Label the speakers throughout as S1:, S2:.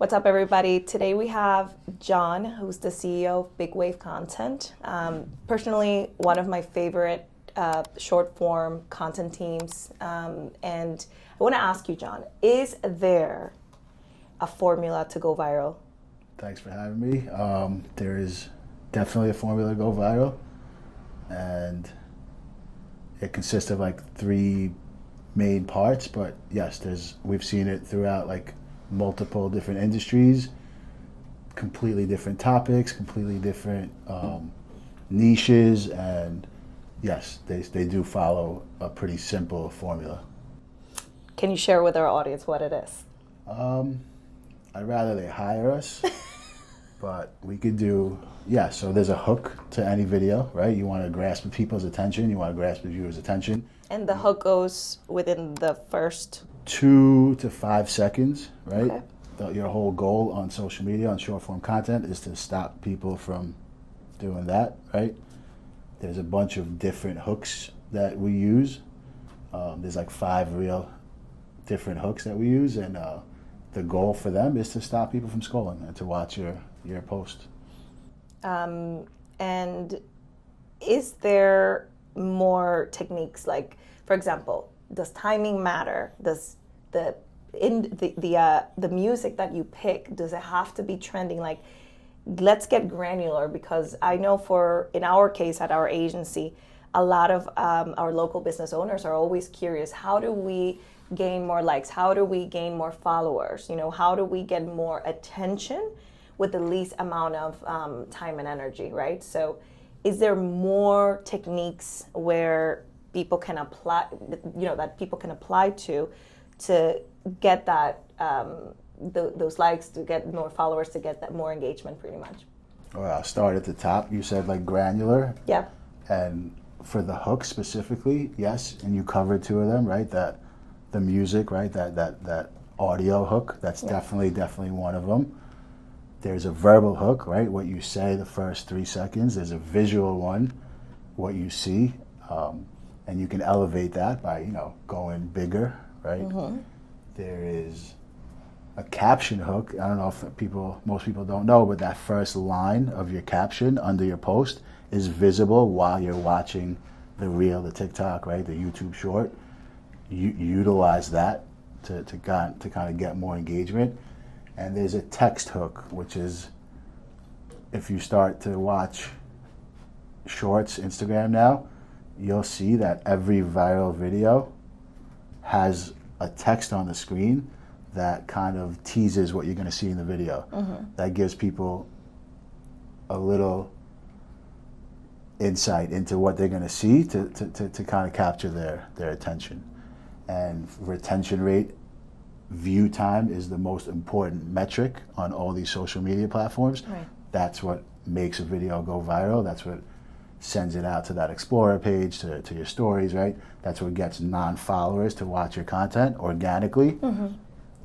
S1: What's up, everybody? Today we have John, who's the CEO of Big Wave Content. Personally, one of my favorite short form content teams. And I want to ask you, John, is there a formula to go viral?
S2: Thanks for having me. There is definitely a formula to go viral, and it consists of like three main parts. But yes, we've seen it throughout like multiple different industries, completely different topics, completely different niches, and yes, they do follow a pretty simple formula.
S1: Can you share with our audience what it is?
S2: I'd rather they hire us, but we could do, so there's a hook to any video, right? You want to grasp people's attention, you want to grasp the viewer's attention.
S1: And the hook goes within the first
S2: 2 to 5 seconds, right?
S1: Okay.
S2: Your whole goal on social media, on short form content, is to stop people from doing that, right? There's a bunch of different hooks that we use. There's like 5 real different hooks that we use, and the goal for them is to stop people from scrolling and to watch your post.
S1: And is there more techniques? Like, for example, does timing matter? Does the music that you pick, does it have to be trending? Like, let's get granular, because I know in our case at our agency, a lot of our local business owners are always curious, how do we gain more likes? How do we gain more followers? How do we get more attention with the least amount of time and energy, right? So is there more techniques where people can apply, that people can apply to get that those likes, to get more followers, to get that more engagement, pretty much?
S2: Well, I'll start at the top. You said like granular.
S1: Yeah.
S2: And for the hook specifically, yes, and you covered 2 of them, right? That the music, right? That audio hook, that's definitely one of them. There's a verbal hook, right? What you say the first 3 seconds. There's a visual one, what you see, and you can elevate that by going bigger, right? Mm-hmm. There is a caption hook. I don't know if most people don't know, but that first line of your caption under your post is visible while you're watching the reel, the TikTok, right? The YouTube short. You utilize that to kind of get more engagement. And there's a text hook, which is, if you start to watch shorts, Instagram now, you'll see that every viral video has a text on the screen that kind of teases what you're going to see in the video. Mm-hmm. That gives people a little insight into what they're going to see to kind of capture their attention. And retention rate, view time is the most important metric on all these social media platforms. Right. That's what makes a video go viral. That's what sends it out to that Explorer page, to your stories, right? That's what gets non-followers to watch your content organically. Mm-hmm.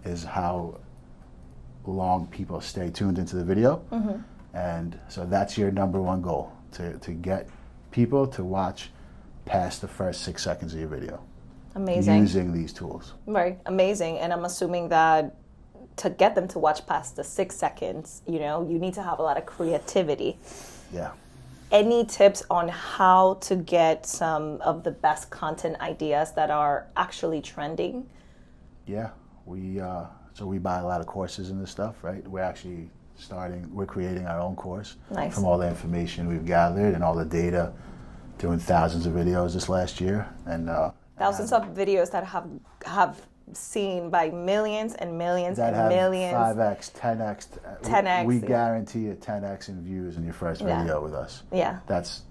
S2: Is how long people stay tuned into the video. Mm-hmm. And so that's your number one goal, to get people to watch past the first 6 seconds of your video.
S1: Amazing.
S2: Using these tools.
S1: Right, amazing. And I'm assuming that to get them to watch past the 6 seconds, you need to have a lot of creativity.
S2: Yeah.
S1: Any tips on how to get some of the best content ideas that are actually trending?
S2: Yeah. We buy a lot of courses in this stuff, right? We're creating our own course. Nice. From all the information we've gathered and all the data, doing thousands of videos this last year, and
S1: thousands of videos that have seen by millions and millions
S2: that
S1: and millions.
S2: 5x, 10x.
S1: 10x.
S2: We guarantee a 10x in views in your first video with us. Yeah. That's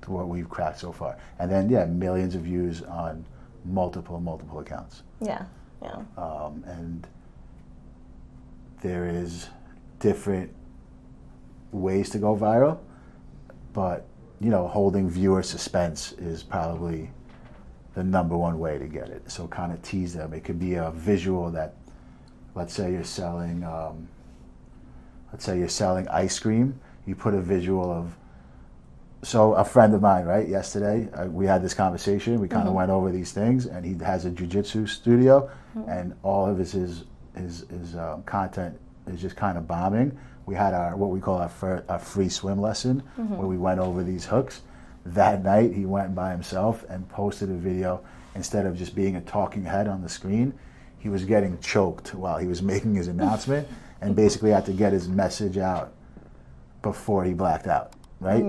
S2: what we've cracked so far. And then millions of views on multiple accounts.
S1: Yeah. Yeah.
S2: And there is different ways to go viral, but holding viewer suspense is probably the number one way to get it. So kind of tease them. It could be a visual that, let's say you're selling ice cream. You put a visual of, so a friend of mine, right, yesterday, we had this conversation. We kind of went over these things, and he has a jiu-jitsu studio, and all of his content is just kind of bombing. We had what we call our free swim lesson, where we went over these hooks. That night, he went by himself and posted a video. Instead of just being a talking head on the screen, he was getting choked while he was making his announcement, and basically had to get his message out before he blacked out, right?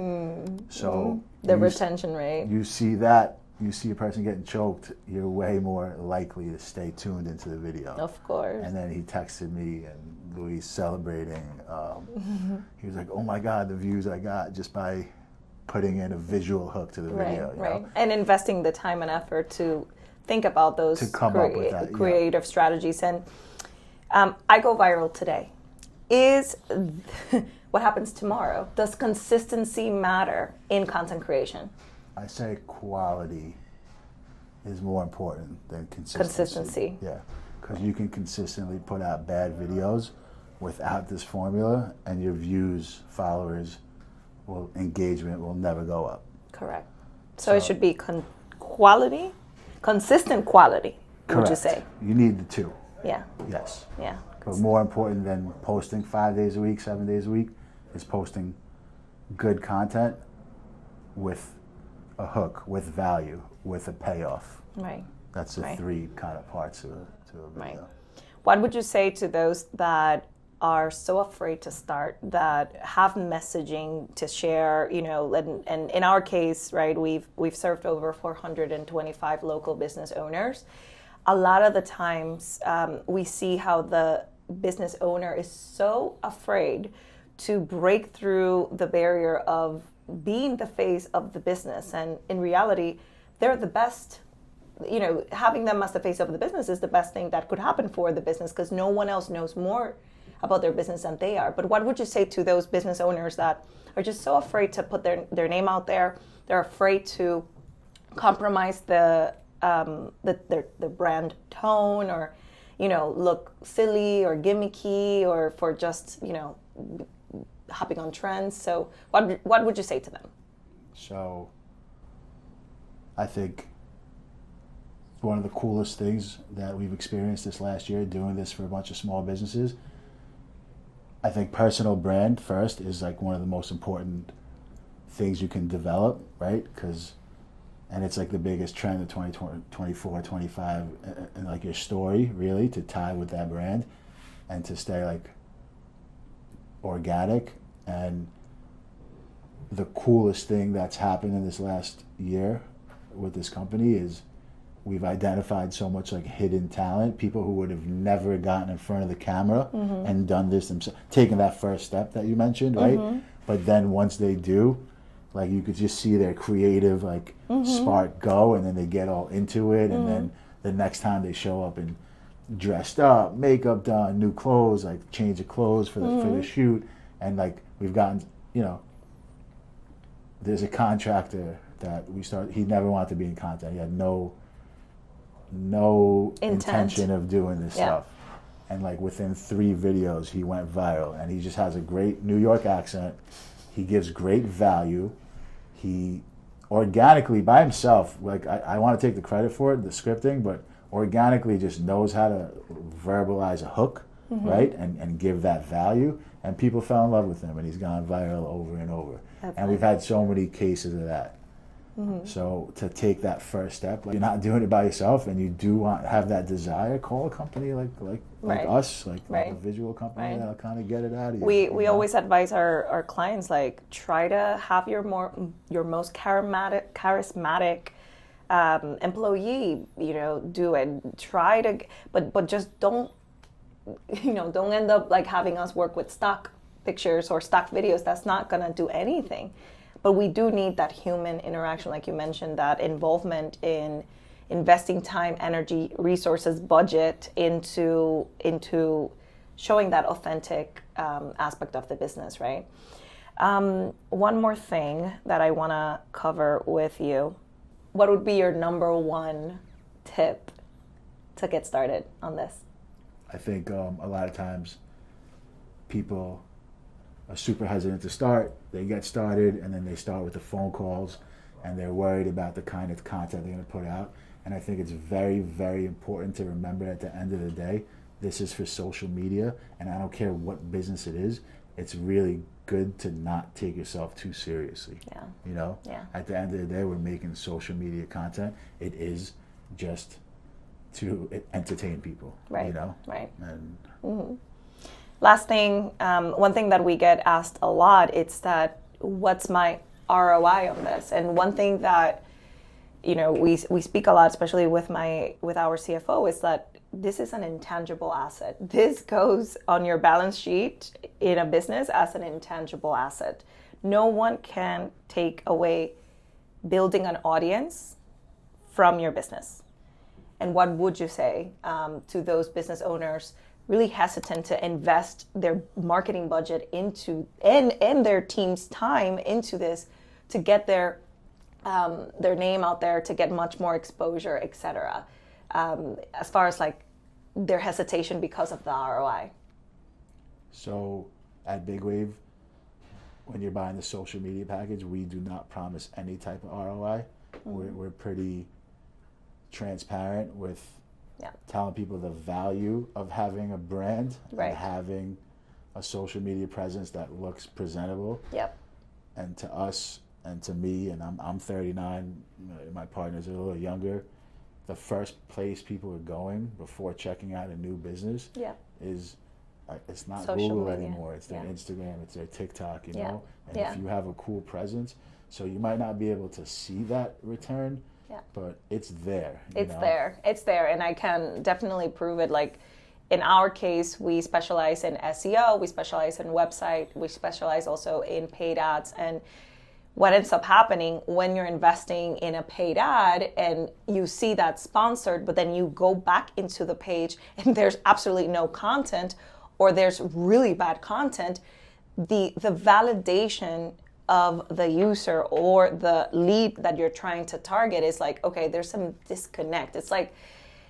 S2: So
S1: the retention rate.
S2: You see that, you see a person getting choked, you're way more likely to stay tuned into the video.
S1: Of course.
S2: And then he texted me, and Louis celebrating. He was like, "Oh my God, the views I got just by putting in a visual hook to the video."
S1: Right. And investing the time and effort to think about those
S2: to come up with that,
S1: creative strategies. And I go viral today. Is what happens tomorrow? Does consistency matter in content creation?
S2: I say quality is more important than consistency. Yeah, because you can consistently put out bad videos without this formula, and your views, followers, engagement will never go up.
S1: Correct. So it should be quality, consistent quality.
S2: Correct.
S1: Would you say?
S2: You need the two.
S1: Yeah.
S2: Yes.
S1: Yeah.
S2: But more important than posting 5 days a week, 7 days a week, is posting good content with a hook, with value, with a payoff.
S1: Right.
S2: That's the three kind of parts of a video.
S1: Right. What would you say to those that are so afraid to start, that have messaging to share, and in our case, right, we've served over 425 local business owners. A lot of the times we see how the business owner is so afraid to break through the barrier of being the face of the business. And in reality, they're the best. Having them as the face of the business is the best thing that could happen for the business, because no one else knows more about their business than they are. But what would you say to those business owners that are just so afraid to put their name out there? They're afraid to compromise their brand tone, or look silly or gimmicky, or for just hopping on trends. So what would you say to them?
S2: So I think one of the coolest things that we've experienced this last year, doing this for a bunch of small businesses, I think personal brand first is like one of the most important things you can develop, right? And it's like the biggest trend of 2024, 25, and like your story, really, to tie with that brand and to stay like organic. And the coolest thing that's happened in this last year with this company is we've identified so much like hidden talent, people who would have never gotten in front of the camera and done this themselves, taken that first step that you mentioned, right? But then once they do, like you could just see their creative spark go, and then they get all into it, and then the next time they show up and dressed up, makeup done, new clothes, like change of clothes for the shoot, and like we've gotten, there's a contractor that he never wanted to be in content. He had no intention of doing this stuff. And like within 3 videos, he went viral, and he just has a great New York accent. He gives great value. He organically, by himself, like I want to take the credit for it, the scripting, but organically just knows how to verbalize a hook, right? And give that value. And people fell in love with him, and he's gone viral over and over. And we've had so many cases of that. So to take that first step, like you're not doing it by yourself, and you do have that desire, call a company like us, like a visual company that'll kind of get it out of you.
S1: We always advise our clients, like, try to have your most charismatic employee, do it. Try to, but just don't end up like having us work with stock pictures or stock videos. That's not gonna do anything. But we do need that human interaction, like you mentioned, that involvement in investing time, energy, resources, budget into showing that authentic aspect of the business, right? One more thing that I want to cover with you. What would be your number one tip to get started on this?
S2: I think a lot of times people are super hesitant to start. They get started, and then they start with the phone calls, and they're worried about the kind of content they're going to put out. And I think it's very, very important to remember at the end of the day, this is for social media, and I don't care what business it is, it's really good to not take yourself too seriously.
S1: Yeah.
S2: You know?
S1: Yeah.
S2: At the end of the day, we're making social media content. It is just to entertain people.
S1: Right.
S2: You know?
S1: Right.
S2: And
S1: last thing, one thing that we get asked a lot, it's that, what's my ROI on this? And one thing that, you know, we speak a lot, especially with our CFO, is that this is an intangible asset. This goes on your balance sheet in a business as an intangible asset. No one can take away building an audience from your business. And what would you say to those business owners really hesitant to invest their marketing budget into and their team's time into this to get their name out there, to get much more exposure, etc. As far as like their hesitation because of the ROI?
S2: So at Big Wave, when you're buying the social media package, we do not promise any type of ROI. We're pretty transparent with telling people the value of having a brand and having a social media presence that looks presentable.
S1: Yep.
S2: And to us and to me, and I'm 39, my partner's a little younger, the first place people are going before checking out a new business is it's not
S1: social
S2: Google
S1: media
S2: anymore. It's their Instagram, it's their TikTok, you know? And
S1: Yeah.
S2: if you have a cool presence, so you might not be able to see that return, but it's there.
S1: It's there, and I can definitely prove it. Like in our case, we specialize in SEO, we specialize in website, we specialize also in paid ads. And what ends up happening when you're investing in a paid ad and you see that sponsored, but then you go back into the page and there's absolutely no content, or there's really bad content, the validation of the user or the lead that you're trying to target is like, okay, there's some disconnect. It's like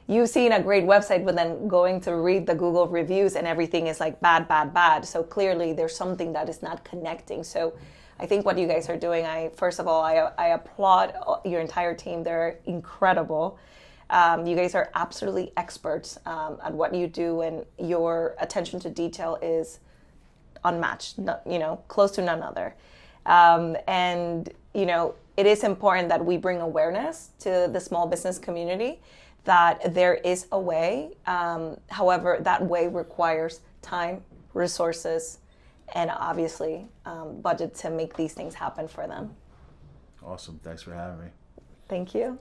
S1: you've seen a great website, but then going to read the Google reviews and everything is like bad, bad, bad. So clearly there's something that is not connecting. So I think what you guys are doing, first of all, I applaud your entire team. They're incredible. You guys are absolutely experts at what you do, and your attention to detail is unmatched, close to none other. And, it is important that we bring awareness to the small business community that there is a way. However, that way requires time, resources, and obviously budget to make these things happen for them.
S2: Awesome. Thanks for having me.
S1: Thank you.